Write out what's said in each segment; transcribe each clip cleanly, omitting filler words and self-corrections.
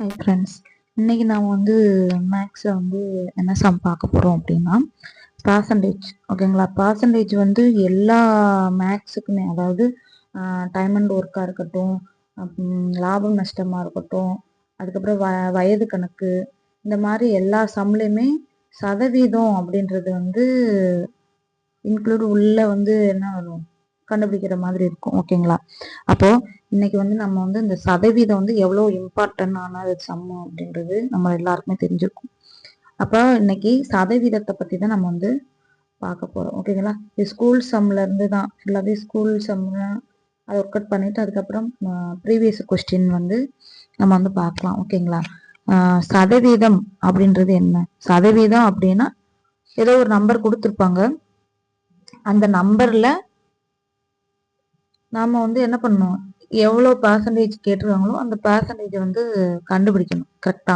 Hi friends, இன்னைக்கு நாம் மேக்ஸில் என்ன சம் பார்க்க போகிறோம் அப்படின்னா பர்சன்டேஜ். ஓகேங்களா? பர்சன்டேஜ் எல்லா மேக்ஸுக்குமே, அதாவது டைம் அண்ட் ஒர்க்காக இருக்கட்டும், லாபம் நஷ்டமாக இருக்கட்டும், அதுக்கப்புறம் வயது கணக்கு, இந்த மாதிரி எல்லா சம்லையுமே சதவீதம் அப்படின்றது இன்க்ளூட் உள்ள என்ன வரும், கண்டுபிடிக்கிற மாதிரி இருக்கும். ஓகேங்களா? அப்போ இன்னைக்கு நம்ம இந்த சதவீதம் எவ்வளோ இம்பார்ட்டன்டான சம் அப்படின்றது நம்ம எல்லாருக்குமே தெரிஞ்சிருக்கும். அப்போ இன்னைக்கு சதவீதத்தை பத்தி தான் நம்ம பார்க்க போறோம். ஓகேங்களா? இது ஸ்கூல் சம்ல இருந்து தான், ஃபுல்லாவே ஸ்கூல் சம்ல அதை ஒர்க் அவுட் பண்ணிட்டு அதுக்கப்புறம் ப்ரீவியஸ் கொஸ்டின் நம்ம பார்க்கலாம். ஓகேங்களா? சதவீதம் அப்படின்றது என்ன? சதவீதம் அப்படின்னா ஏதோ ஒரு நம்பர் கொடுத்துருப்பாங்க, அந்த நம்பர்ல நாம என்ன பண்ணணும், எவ்வளோ பர்சன்டேஜ் கேட்டிருக்காங்களோ அந்த பர்சன்டேஜ் கண்டுபிடிக்கணும் கரெக்டா.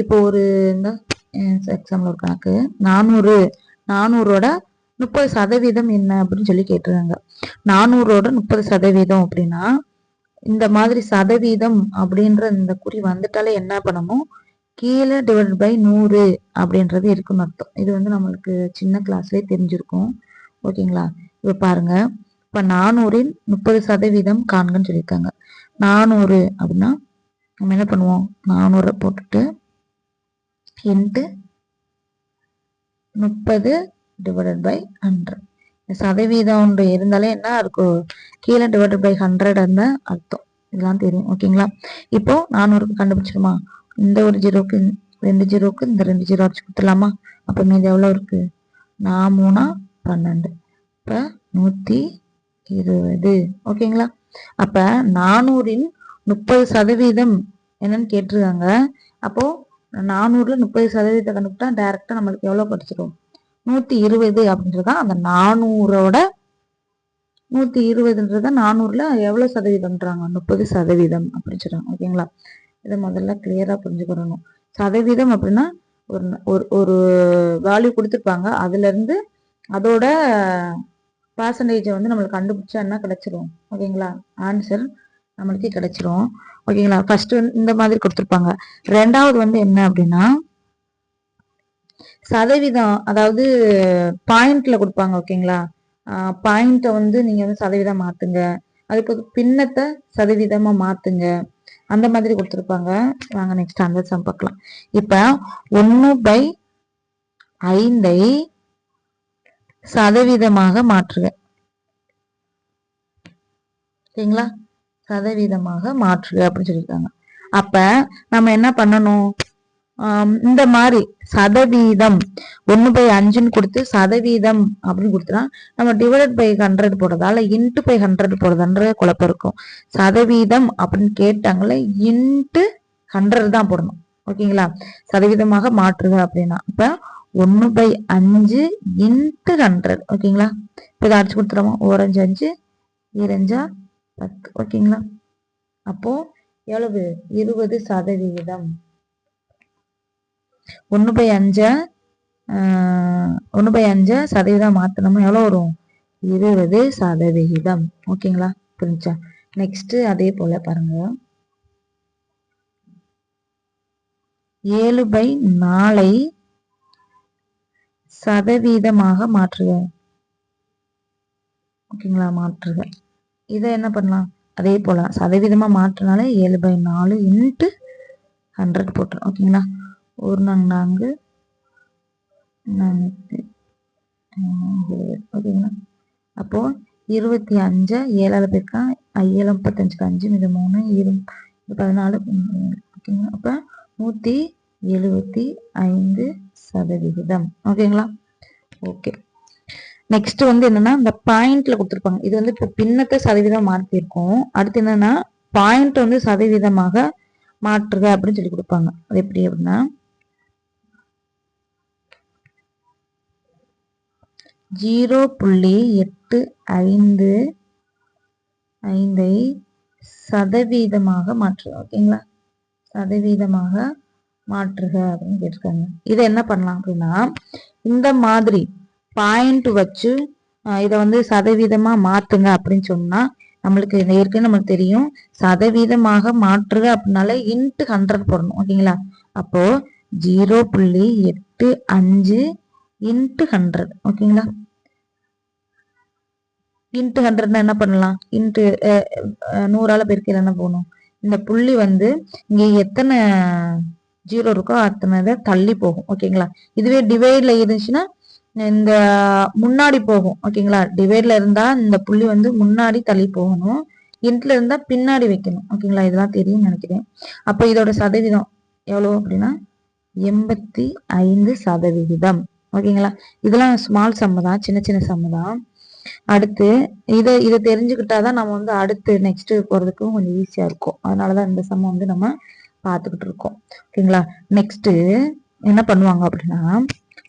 இப்போ ஒரு இந்த எக்ஸாம்பிள் ஒரு கணக்கு, 400ஓட 30% என்ன அப்படின்னு சொல்லி கேட்டிருக்காங்க. 400ஓட 30% அப்படின்னா இந்த மாதிரி சதவீதம் அப்படின்ற இந்த குறி வந்துட்டாலே என்ன பண்ணணும், கீழே டிவைட் பை 100 அப்படின்றது இருக்குன்னு அர்த்தம். இது நம்மளுக்கு சின்ன கிளாஸ்லேயே தெரிஞ்சிருக்கும். ஓகேங்களா? இப்போ பாருங்க, இப்போ 400இன் 30% காண்கன்னு சொல்லியிருக்காங்க. 400 அப்படின்னா நம்ம என்ன பண்ணுவோம், 400 போட்டுட்டு இன்ட்டு 30 டிவைடட் பை 100. சதவீதம் இருந்தாலே என்ன இருக்கும், கீழே டிவைடட் பை 100 அர்த்தம். இதெல்லாம் தெரியும். ஓகேங்களா? இப்போ 400க்கு கண்டுபிடிச்சிருமா, இந்த ஒரு ஜீரோக்கு 2 ஜீரோக்கு இந்த 2 ஜீரோ அடிச்சு கொடுத்துடலாமா? அப்போ மீது எவ்வளோ இருக்கு, 4 12, இப்போ 120. ஓகேங்களா? அப்ப 400இன் 30% என்னன்னு கேட்டிருக்காங்க. அப்போ 400ல 30% கண்டுபிட்டா டைரக்டா நம்மளுக்கு எவ்வளவு படிச்சிடும், 120 அப்படின்றதான். அந்த 400ஓட 120ன்றத 400ல எவ்வளவு சதவீதம்ன்றாங்க, 30% அப்படின்னு சொல்றாங்க. ஓகேங்களா? இதை முதல்ல கிளியரா புரிஞ்சுக்கணும். சதவீதம் அப்படின்னா ஒரு வேல்யூ கொடுத்துருப்பாங்க, அதுல இருந்து அதோட பர்சன்டேஜை நம்மளுக்கு கண்டுபிடிச்சா என்ன கிடைச்சிரும். ஓகேங்களா? ஆன்சர் நம்மளுக்கு கிடைச்சிரும். ஓகேங்களா? ஃபர்ஸ்ட் இந்த மாதிரி கொடுத்துருப்பாங்க. ரெண்டாவது என்ன அப்படின்னா சதவீதம், அதாவது பாயிண்ட்ல கொடுப்பாங்க. ஓகேங்களா? பாயிண்ட்டை நீங்க சதவீதம் மாத்துங்க, அதுக்கு பின்னத்தை சதவீதமா மாத்துங்க, அந்த மாதிரி கொடுத்துருப்பாங்க. வாங்க நெக்ஸ்ட் அந்த சம் பார்க்கலாம். இப்ப 1/5 சதவீதமாக மாற்றுக. சரிங்களா? சதவீதமாக மாற்றுக அப்படின்னு சொல்லியிருக்காங்க. அப்ப நம்ம என்ன பண்ணணும், இந்த மாதிரி சதவீதம் 1/5ன்னு கொடுத்து சதவீதம் அப்படின்னு கொடுத்தா நம்ம டிவைடட் பை 100 போடுறதால இன்ட்டு பை 100 போடுறதுன்ற குழப்பம் இருக்கும். சதவீதம் அப்படின்னு கேட்டாங்களே இன்ட்டு 100 தான் போடணும். ஓகேங்களா? சதவீதமாக மாற்றுக அப்படின்னா இப்ப 1/5 இன்ட்டு 100. ஓகேங்களா? இப்ப இதை அடிச்சு கொடுத்துருவோம். 5 5 2 10. ஓகேங்களா? அப்போ எவ்வளவு, 20%. 1/5 சதவீதம் மாத்தணும்னா எவ்வளவு வரும், 20%. ஓகேங்களா? புரிஞ்சா? நெக்ஸ்ட் அதே போல பாருங்க, 7/4 சதவீதமாக மாற்றுக. ஓகேங்களா? மாற்றுக. இதை என்ன பண்ணலாம், அதே போல சதவீதமா மாற்றினாலே 7/4 இன்ட்டு 100 போட்டுரும். ஓகேங்களா? 1 4 ஓகேங்களா? அப்போ 25 7 பேருக்கா 7 35 5 இது 3 14. ஓகேங்களா? அப்ப 175%. ஓகேங்களா? ஓகே. நெக்ஸ்ட் என்னன்னா இந்த பாயிண்ட்ல கொடுத்துருப்பாங்க. இது இப்போ பின்னத்தை சதவீதம் மாற்றிருக்கோம். அடுத்து என்னன்னா பாயிண்ட் சதவீதமாக மாற்றுக அப்படின்னு சொல்லி கொடுப்பாங்க. அது எப்படி அப்படின்னா 0.85 சதவீதமாக மாற்றுக. ஓகேங்களா? சதவீதமாக மாற்றுக அப்படின்னு கேட்டிருக்காங்க. இதை என்ன பண்ணலாம் அப்படின்னா இந்த மாதிரி பாயிண்ட் வச்சு இதை சதவீதமா மாத்துங்க அப்படின்னு சொன்னா நம்மளுக்கு ஏற்கனவே நம்மளுக்கு தெரியும், சதவீதமாக மாற்றுக அப்படின்னால இன்ட்டு 100 போடணும். ஓகேங்களா? அப்போ 0.85 இன்ட்டு 100. ஓகேங்களா? இன்ட்டு 100னா என்ன பண்ணலாம்? இன்ட்டு 100ஆல பெருக்கல என்ன போகணும்? இந்த புள்ளி வந்து இங்க எத்தனை 0 இருக்கோ அத்தனை தள்ளி போகும். ஓகேங்களா? இதுவே டிவைட்ல இருந்துச்சுன்னா இந்த முன்னாடி போகும். ஓகேங்களா? டிவைட்ல இருந்தா இந்த புள்ளி வந்து முன்னாடி தள்ளி போகணும். இன்ட்ல இருந்தா பின்னாடி வைக்கணும். ஓகேங்களா? இதெல்லாம் தெரியும்னு நினைக்கிறேன். அப்ப இதோட சதவீதம் எவ்வளவு அப்படின்னா 85%. ஓகேங்களா? இதெல்லாம் ஸ்மால் சம்மு தான், சின்ன சின்ன சம்மு தான். அடுத்து இதை தெரிஞ்சுக்கிட்டாதான் நம்ம வந்து அடுத்து நெக்ஸ்ட் போறதுக்கும் கொஞ்சம் ஈஸியா இருக்கும். அதனாலதான் இந்த சம்ம வந்து நம்ம பார்த்துக்கிட்டு இருக்கோம். ஓகேங்களா? நெக்ஸ்ட் என்ன பண்ணுவாங்க அப்படின்னா,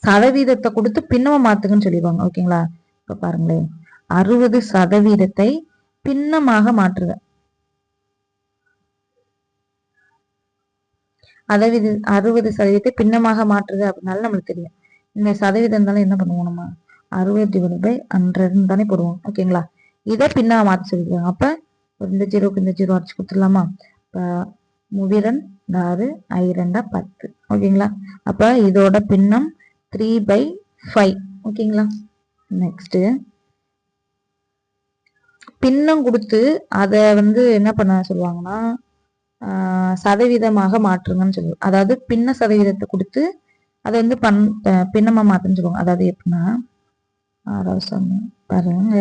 சதவீதத்தை கொடுத்து பின்னமா மாத்துங்கன்னு சொல்லிடுவாங்க. ஓகேங்களா? இப்ப பாருங்களேன், 60% பின்னமாக மாற்றுக. அதாவது 60% பின்னமாக மாற்றுது அப்படின்னால நம்மளுக்கு தெரியும். இந்த சதவீதம் இருந்தாலும் என்ன பண்ணுவோம், நம்ம 60/100 தானே போடுவோம். ஓகேங்களா? இதை பின்னா மாற்றி சொல்லிடுவாங்க. அப்ப இந்த 0க்கு இந்த 0 அடிச்சு கொடுத்துடலாமா? இப்ப 6 10. ஓகேங்களா? அப்ப இதோட பின்னம் 3/5. ஓகேங்களா? நெக்ஸ்ட் பின்னம் கொடுத்து அதை வந்து என்ன பண்ண சொல்லுவாங்கன்னா, சதவீதமாக மாற்றுங்கன்னு சொல்லுவோம். அதாவது பின்ன சதவீதத்தை கொடுத்து அதை வந்து பின்னமா மாத்துன்னு சொல்லுவாங்க. அதாவது எப்படின்னா, பாருங்க,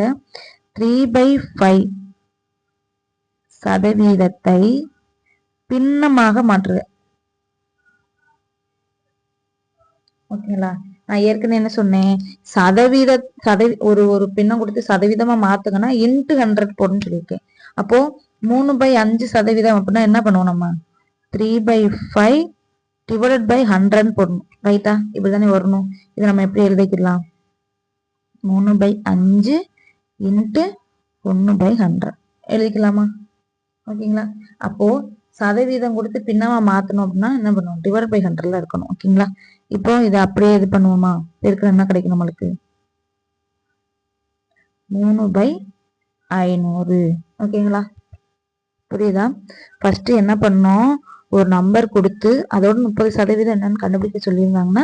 3/5 சதவீதத்தை பின்னமாக மாற்றுக. ஓகேங்களா? நான் ஏற்கனவே என்ன சொன்னேன், ஒரு பின்னம் கொடுத்து சதவீதமா மாத்துங்கன்னா இன்ட்டு 100 போடுன்னு சொல்லியிருக்கேன். அப்போ 3/5% அப்படின்னா என்ன பண்ணுவோம், நம்ம 3/5 டிவைடட் பை 100 போடணும். ரைட்டா? இப்படிதானே வரணும். இதை நம்ம எப்படி எழுதிக்கலாம்? 3/5 இன்ட்டு 1/100 எழுதிக்கலாமா? ஓகேங்களா? அப்போ சதவீதம் கொடுத்து பின்னமா மாத்தணும் அப்படின்னா என்ன பண்ணுவோம், டிவைட் பை 100ல இருக்கணும். ஓகேங்களா? இப்போ இதை அப்படியே இது பண்ணுவோமா? இருக்கிற என்ன கிடைக்கும் நம்மளுக்கு? 3/500. ஓகேங்களா? புரியுதா? ஃபர்ஸ்ட் என்ன பண்ணோம், ஒரு நம்பர் கொடுத்து அதோட 30% என்னன்னு கண்டுபிடிக்க சொல்லியிருந்தாங்கன்னா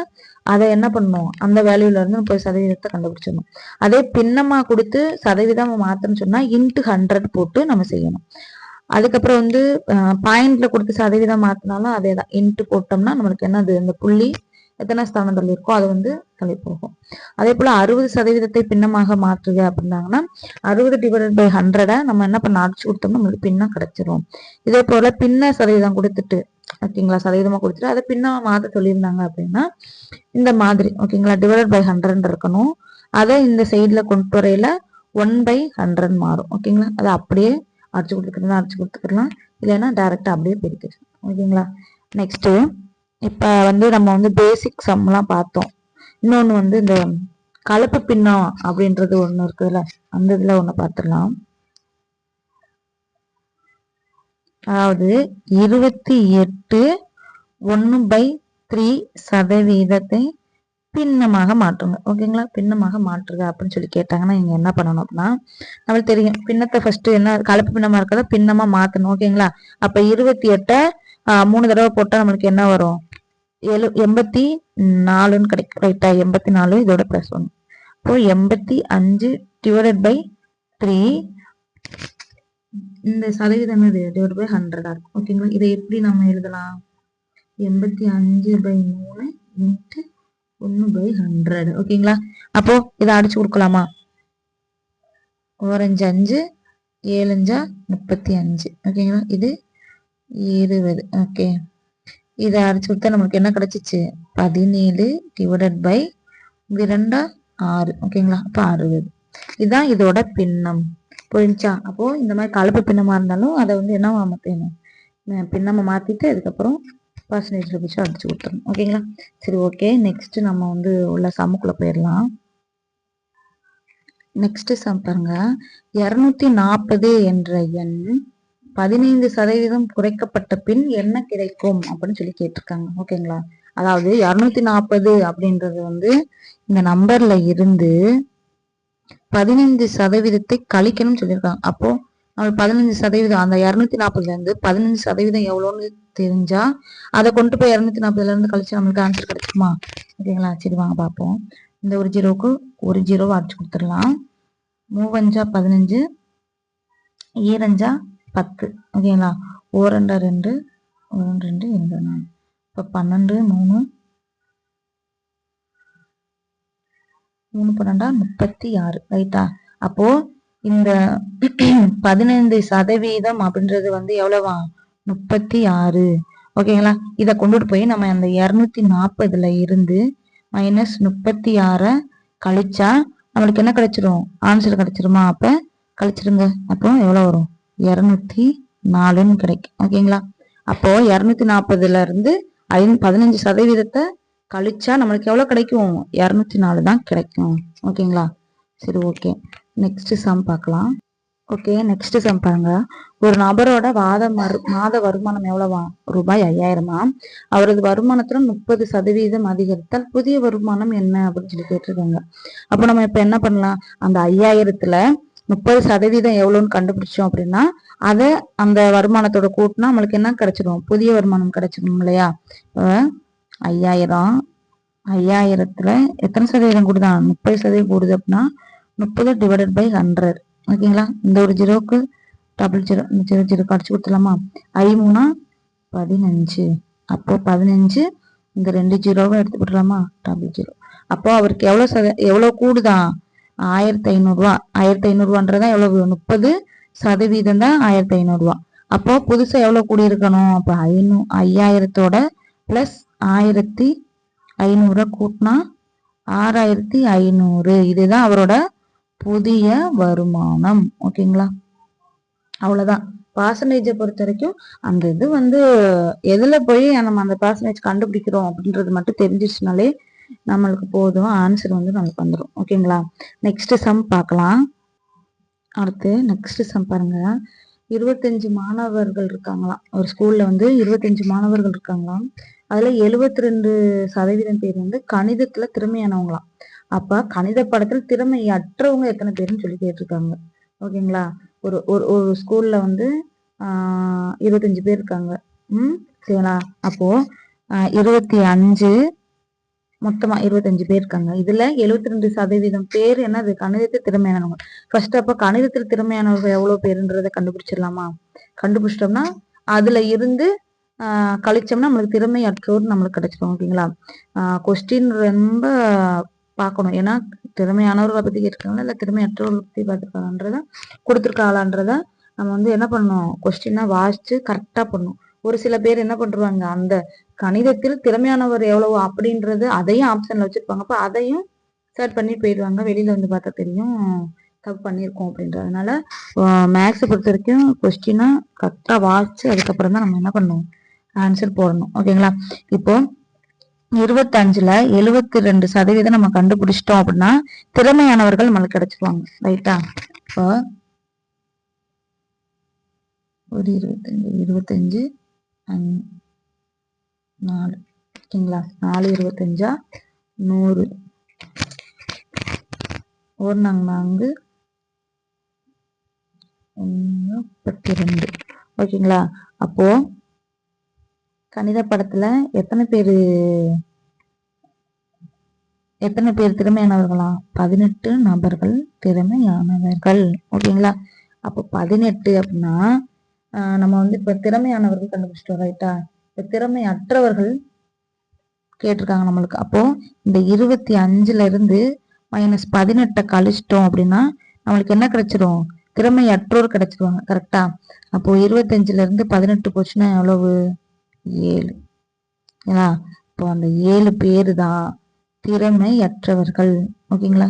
அதை என்ன பண்ணணும், அந்த வேல்யூல இருந்து 30% கண்டுபிடிச்சிடணும். அதே பின்னமா கொடுத்து சதவீதம் மாத்தணும்னு சொன்னா இன்ட்டு 100 போட்டு நம்ம செய்யணும். அதுக்கப்புறம் வந்து பாயிண்ட்ல கொடுத்து சதவீதம் மாத்தினாலும் அதே தான், இன்ட்டு போட்டோம்னா நம்மளுக்கு என்னது, இந்த புள்ளி எத்தனை ஸ்தானத்தில் இருக்கோ அது வந்து தள்ளி போகும். அதே போல 60% பின்னமாக மாற்றுக அப்படின்னாங்கன்னா 60/100 நம்ம என்ன பண்ண அடிச்சு கொடுத்தோம்னா நம்மளுக்கு பின்னம் கிடைச்சிரும். இதே போல பின்ன சதவீதம் கொடுத்துட்டு, ஓகேங்களா, சதவீதமா கொடுத்துட்டு அதை பின்னமா மாத்த சொல்லியிருந்தாங்க அப்படின்னா இந்த மாதிரி, ஓகேங்களா, டிவைடட் பை 100 இருக்கணும். அதை இந்த சைட்ல கொண்டு வரையில 1/100 மாறும். ஓகேங்களா? அதை அப்படியே அடிச்சு கொடுத்துக்கலாம், இல்லைன்னா டைரக்டா அப்படியே பிரிக்கலாம். ஓகேங்களா? நெக்ஸ்ட் இப்ப வந்து நம்ம வந்து பேசிக் சம்லாம் பார்த்தோம். இன்னொன்னு வந்து இந்த கலப்பு பின்னம் அப்படின்றது ஒண்ணு இருக்குதுல்ல, அந்த இதுல ஒண்ணு பார்த்துடலாம். அதாவது 28/1/3% பின்னமாக மாற்றுங்க. ஓகேங்களா? பின்னமாக மாற்றுக அப்படின்னு சொல்லி கேட்டாங்கன்னா நீங்க என்ன பண்ணணும் அப்படின்னா, நம்மளுக்கு தெரியும் பின்னத்தை ஃபர்ஸ்ட் என்ன கலப்பு பின்னமா இருக்கிறத பின்னமா மாத்தணும். ஓகேங்களா? அப்ப 28 3 தடவை போட்டா நம்மளுக்கு என்ன வரும், 84ன்னு கிடைக்கும். ரைட்டா? 84 இதோட +1. இப்போ 85 டிவைடட் பை 3, இந்த சதவீதம் டிவைட் பை 100 இருக்கும். ஓகேங்களா? இதை எப்படி நம்ம எழுதலாம், 85/3 இன்ட்டு 1/100. ஓகேங்களா? அப்போ இதை அடிச்சு கொடுக்கலாமா? 4×5 7×5 35. ஓகேங்களா? இது 20. ஓகே, இதை அடிச்சு கொடுத்தா நமக்கு என்ன கிடைச்சிச்சு, 17 டிவைடட் பை 2 6. ஓகேங்களா? அப்ப 60. இதுதான் இதோட பின்னம். புரிஞ்சா? அப்போ இந்த மாதிரி கலப்பு பின்னமா இருந்தாலும் அதை வந்து என்ன மாத்தணும், பின்னமா மாத்திட்டு அதுக்கப்புறம் பர்சன்டேஜ்ல வச்சு அடிச்சு கொடுத்துரும். ஓகேங்களா? சரி, ஓகே. நெக்ஸ்ட் நம்ம வந்து உள்ள சம்முக்குள்ள போயிடலாம். நெக்ஸ்ட் சம் பாருங்க, 240 என்ற எண் 15% குறைக்கப்பட்ட பின் என்ன கிடைக்கும் அப்படின்னு சொல்லி கேட்டிருக்காங்க. ஓகேங்களா? அதாவது 240 அப்படின்றது வந்து இந்த நம்பர்ல இருந்து 15% கழிக்கணும்னு சொல்லியிருக்காங்க. அப்போ அவள் 15% அந்த 240ல இருந்து 15% எவ்வளோன்னு தெரிஞ்சா அதை கொண்டு போய் 240ல இருந்து கழிச்சு நம்மளுக்கு ஆன்சர் கிடைக்குமா? ஓகேங்களா? சரி வாங்க பார்ப்போம். இந்த ஒரு ஜீரோவுக்கு ஒரு ஜீரோவை அடிச்சு கொடுத்துடலாம். 3 15, 2 10. ஓகேங்களா? 1 2 1 2 2 4. இப்போ 12 3 3 12 36. ரைட்டா? அப்போ இந்த 15% அப்படின்றது வந்து எவ்வளவா? 36. ஓகேங்களா? இதை கொண்டுட்டு போய் நம்ம அந்த 240ல இருந்து -36 கழிச்சா நம்மளுக்கு என்ன கிடைச்சிரும்? ஆன்சர் கிடைச்சிருமா? அப்ப கழிச்சிருங்க. அப்போ எவ்வளவு வரும்? 204ன்னு கிடைக்கும். ஓகேங்களா? அப்போ 240ல இருந்து 15% கழிச்சா நம்மளுக்கு எவ்வளவு கிடைக்கும்? 204 தான் கிடைக்கும். ஓகேங்களா? சரி, ஓகே. நெக்ஸ்ட் சம் பார்க்கலாம். ஓகே, நெக்ஸ்ட் சம் பாருங்க. ஒரு நபரோட மாத வருமானம் எவ்வளவா? ரூபாய் 5000. அவரது வருமானத்துல 30% அதிகரித்தால் புதிய வருமானம் என்ன அப்படின்னு சொல்லி கேட்டிருக்காங்க. அப்போ நம்ம இப்ப என்ன பண்ணலாம்? அந்த 5000த்துல 30% எவ்வளோன்னு கண்டுபிடிச்சோம் அப்படின்னா அதை அந்த வருமானத்தோட கூட்டினா நம்மளுக்கு என்ன கிடைச்சிடும்? புதிய வருமானம் கிடைச்சிடும் இல்லையா? 5000த்துல எத்தனை சதவீதம் கூடுதான்? 30% கூடுது அப்படின்னா 30/100. ஓகேங்களா? இந்த ஒரு ஜீரோக்கு டபுள் ஜீரோ, இந்த ஜீரோ ஜீரோ அடிச்சு கொடுத்துடலாமா? 5 3 15. அப்போ 15, இந்த 2 ஜீரோவும் எடுத்து போட்டுலாமா? Double zero. அப்போ அவருக்கு எவ்வளவு கூடுதான்? 1500 ரூபா. 1500 ரூபான்றதா எவ்வளவு? 30% தான் 1500 ரூபா. அப்போ புதுசா எவ்வளவு கூடி இருக்கணும்? அப்போ 5000தோட பிளஸ் 1500 கூட்டினா 6500. இதுதான் அவரோட புதிய வருமானம். ஓகேங்களா? அவ்வளவுதான். பர்சன்டேஜை பொறுத்த வரைக்கும் அந்த இது வந்து எதுல போய் நம்ம அந்த பர்சன்டேஜ் கண்டுபிடிக்கிறோம் அப்படின்றது மட்டும் தெரிஞ்சிச்சுனாலே நம்மளுக்கு போதும். ஆன்சர் வந்து நம்மளுக்கு வந்துடும். ஓகேங்களா? நெக்ஸ்ட் சம் பார்க்கலாம். அடுத்து நெக்ஸ்ட் சம் பாருங்க. 25 மாணவர்கள் இருக்காங்களாம். ஒரு ஸ்கூல்ல வந்து 25 மாணவர்கள் இருக்காங்களாம். அதுல 72% பேர் வந்து கணிதத்துல திறமையானவங்களாம். அப்ப கணித பாடத்தில் திறமையற்றவங்க எத்தனை பேருன்னு சொல்லி கேட்டிருக்காங்க. ஓகேங்களா? ஒரு ஒரு ஸ்கூல்ல வந்து 25 பேர் இருக்காங்க. சரிங்களா? அப்போ 25 மொத்தமா 25 பேர் இருக்காங்க. இதுல 72% பேர் என்னது? கணிதத்தை திறமையானவங்க. ஃபர்ஸ்ட் அப்ப கணிதத்தில் திறமையானவர்கள் எவ்வளவு பேருன்றதை கண்டுபிடிச்சிடலாமா? கண்டுபிடிச்சிட்டோம்னா அதுல இருந்து கழிச்சோம்னா நம்மளுக்கு திறமையற்றோர் நம்மளுக்கு கிடைச்சிடும். ஓகேங்களா? கொஸ்டின் ரொம்ப பார்க்கணும். ஏன்னா திறமையானவர்களை பத்தி கேட்டிருக்காங்களா இல்ல திறமையற்றவர்களை பத்தி பார்த்துருக்காங்கன்றத கொடுத்துருக்காங்களான்றத நம்ம வந்து என்ன பண்ணணும்? கொஸ்டினா வாசிச்சு கரெக்டா பண்ணணும். ஒரு சில பேர் என்ன பண்றாங்க? அந்த கணிதத்தில் திறமையானவர் எவ்வளவு அப்படின்றது அதையும் ஆப்ஷன்ல வச்சிருப்பாங்க. அப்ப அதையும் சர்ச் பண்ணி போயிடுவாங்க. வெளியில வந்து பார்த்தா தெரியும் தப்பு பண்ணியிருக்கோம் அப்படின்றதுனால மேக்ஸை பொறுத்த வரைக்கும் கொஸ்டினா கரெக்டா வாசிச்சு அதுக்கப்புறம் தான் நம்ம என்ன பண்ணணும்? ஆன்சர் போடணும். ஓகேங்களா? இப்போ 25ல 72% நம்ம கண்டுபிடிச்சிட்டோம் அப்படின்னா திறமையானவர்கள் நம்மளுக்கு கிடைச்சிருவாங்க. ரைட்டா? இப்போ ஒரு 25 4. ஓகேங்களா? 4 25 100. 1 4 32. ஓகேங்களா? அப்போ கணித படத்துல எத்தனை பேர் திறமையானவர்களா? 18 நபர்கள் திறமையானவர்கள். ஓகேங்களா? அப்போ 18 அப்படின்னா நம்ம வந்து இப்ப திறமையானவர்கள் கண்டுபிடிச்சிட்டோம். ரைட்டா? இப்ப திறமையற்றவர்கள் கேட்டிருக்காங்க நம்மளுக்கு. அப்போ இந்த 25ல இருந்து -18 கழிச்சிட்டோம் அப்படின்னா நம்மளுக்கு என்ன கிடைச்சிரும்? திறமையற்றோர் கிடைச்சிருவாங்க. கரெக்டா? அப்போ 25ல இருந்து 18 போச்சுன்னா எவ்வளவு? 7. ஏன்னா இப்போ அந்த 7 பேரு தான் திறமையற்றவர்கள். ஓகேங்களா?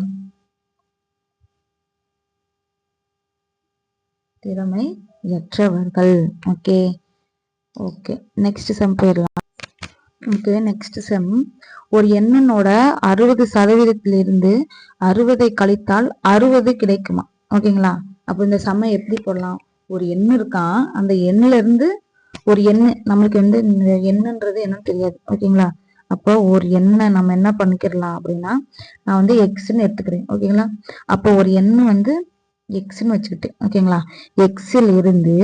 திறமையற்றவர்கள். Okay okay. நெக்ஸ்ட் சம் போயிடலாம். Okay, next sum. ஒரு எண்ணனோட 60%லிருந்து 60 கழித்தால் 60 கிடைக்குமா? ஓகேங்களா? அப்போ இந்த சம்மை எப்படி போடலாம்? ஒரு எண் இருக்கான். அந்த எண்ணுல இருந்து ஒரு எண்ணு நம்மளுக்கு வந்து இந்த எண்ணுன்றது என்னன்னு தெரியாது. ஓகேங்களா? அப்போ ஒரு எண்ணை நம்ம என்ன பண்ணிக்கிறலாம் அப்படின்னா நான் வந்து எக்ஸ்ன்னு எடுத்துக்கிறேன். ஓகேங்களா? அப்போ ஒரு எண்ணு வந்து எக்ஸ்ன்னு வச்சுக்கிட்டேன். ஓகேங்களா? எக்ஸில் இருந்து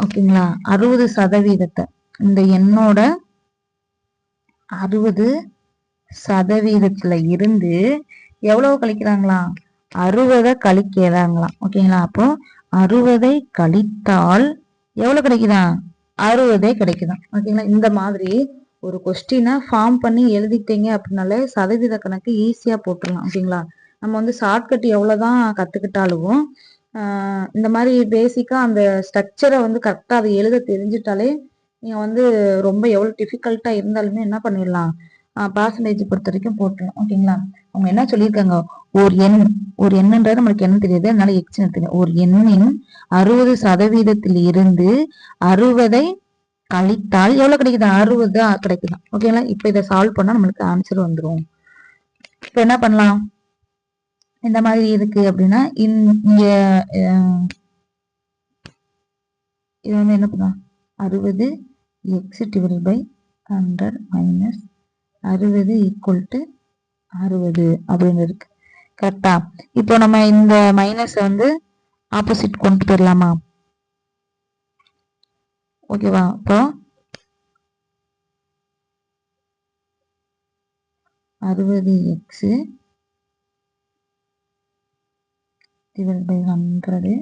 ஓகேங்களா 60% இந்த எண்ணோட 60% இருந்து எவ்வளவு கழிக்கிறாங்களாம்? 60 கழிக்கிறாங்களாம். ஓகேங்களா? அப்போ 60 கழித்தால் எவ்வளவு கிடைக்குதான்? 60 கிடைக்குதான். ஓகேங்களா? இந்த மாதிரி ஒரு கொஸ்டினை ஃபார்ம் பண்ணி எழுதிட்டீங்க அப்படின்னாலே சதவீத கணக்கு ஈஸியா போட்டுடலாம். ஓகேங்களா? நம்ம வந்து ஷார்ட்கட் எவ்வளவுதான் கத்துக்கிட்டாலும் இந்த மாதிரி பேசிக்கா அந்த ஸ்ட்ரக்சரை வந்து கரெக்டா அதை எழுத தெரிஞ்சுட்டாலே நீங்க வந்து ரொம்ப எவ்வளவு டிஃபிகல்ட்டா இருந்தாலுமே என்ன பண்ணிடலாம், பர்சன்டேஜ் பொறுத்த வரைக்கும் போட்டுடலாம். ஓகேங்களா? அவங்க என்ன சொல்லியிருக்காங்க, ஒரு எண்ணுன்றது நம்மளுக்கு என்ன தெரியாது, அதனால எக்ஸ்னு தெரியும். ஒரு எண்ணின் 60% இருந்து 60 கழித்தால் எவ்வளவு கிடைக்குது? 60 கிடைக்குது. ஓகேங்களா? இப்ப இதை சால்வ் பண்ணா நம்மளுக்கு ஆன்சர் வந்துடும். இப்ப என்ன பண்ணலாம், இந்த மாதிரி இருக்கு அப்படின்னா இங்க இது வந்து என்ன பண்ணலாம், 60 x divided by 100 minus 60 equal to 60 அப்படின்னு இருக்கு. கரெக்டா? இப்போ நம்ம இந்த மைனஸ் வந்து ஆப்போசிட் கொண்டு போயிடலாமா? ஓகேவா? இப்போ 60x divided by 100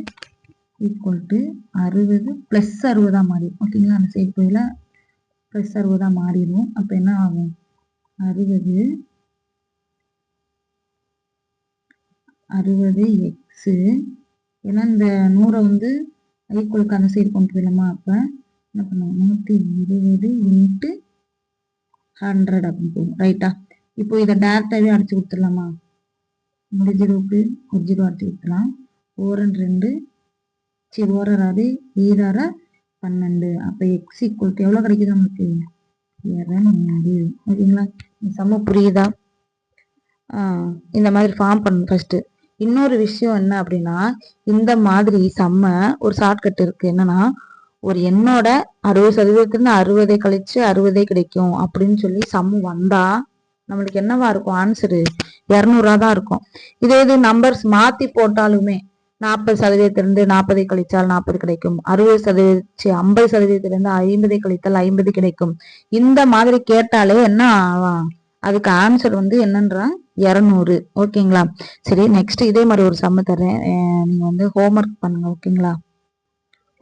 equal to 60 plus 60 மாறிடும். ஓகேங்களா? அந்த சைடு போயில பிளஸ் 60 மாறிடும். அப்ப என்ன ஆகும், 60x ஏன்னா இந்த 100 வந்து ஈக்குவலுக்கு அந்த சைடு கொண்டு போயிடலாமா? அப்ப என்ன பண்ணுவோம், 120 இன்ட்டு 100 அப்படின்னு போகும். ரைட்டா? இப்போ இதை டேரக்டாவே அடிச்சு கொடுத்துடலாமா? இந்த ஜீரோக்கு ஒரு ஜீரோ அடிச்சு கொடுத்துடலாம். 4 ஓராறு 12. அப்ப எக்ஸ் ஈக்குவல் டு எவ்வளவு கிடைக்குது நமக்கு? 200. ஓகேங்களா? சம புரியுதா? இந்த மாதிரி ஃபார்ம் பண்ணணும் ஃபர்ஸ்ட். இன்னொரு விஷயம் என்ன அப்படின்னா, இந்த மாதிரி சம்ம ஒரு ஷார்ட்கட் இருக்கு. என்னன்னா, ஒரு எண்ணோட 60% 60 கழிச்சு 60 கிடைக்கும் அப்படின்னு சொல்லி சம்மு வந்தா நம்மளுக்கு என்னவா இருக்கும்? ஆன்சரு 200 தான் இருக்கும். இதே இது நம்பர்ஸ் மாத்தி போட்டாலுமே 40% 40 கழிச்சால் 40 கிடைக்கும், 50% 50 கழித்தால் 50 கிடைக்கும். இந்த மாதிரி கேட்டாலே என்ன அதுக்கு ஆன்சர் வந்து என்னன்றா 200. ஓகேங்களா? சரி, நெக்ஸ்ட் இதே மாதிரி ஒரு சம்மு தர்றேன், நீங்க வந்து ஹோம்ஒர்க் பண்ணுங்க. ஓகேங்களா?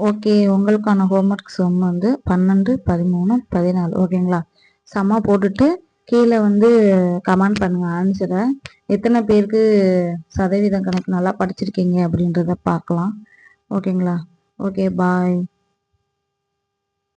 ஓகே, உங்களுக்கான ஹோம்ஒர்க் சம் வந்து 12, 13, 14. ஓகேங்களா? சம்மா போட்டுட்டு கீழே வந்து கமெண்ட் பண்ணுங்க ஆன்சரை. எத்தனை பேருக்கு சதவீதம் கணக்கு நல்லா படிச்சிருக்கீங்க அப்படின்றத பார்க்கலாம். ஓகேங்களா? ஓகே, பாய்.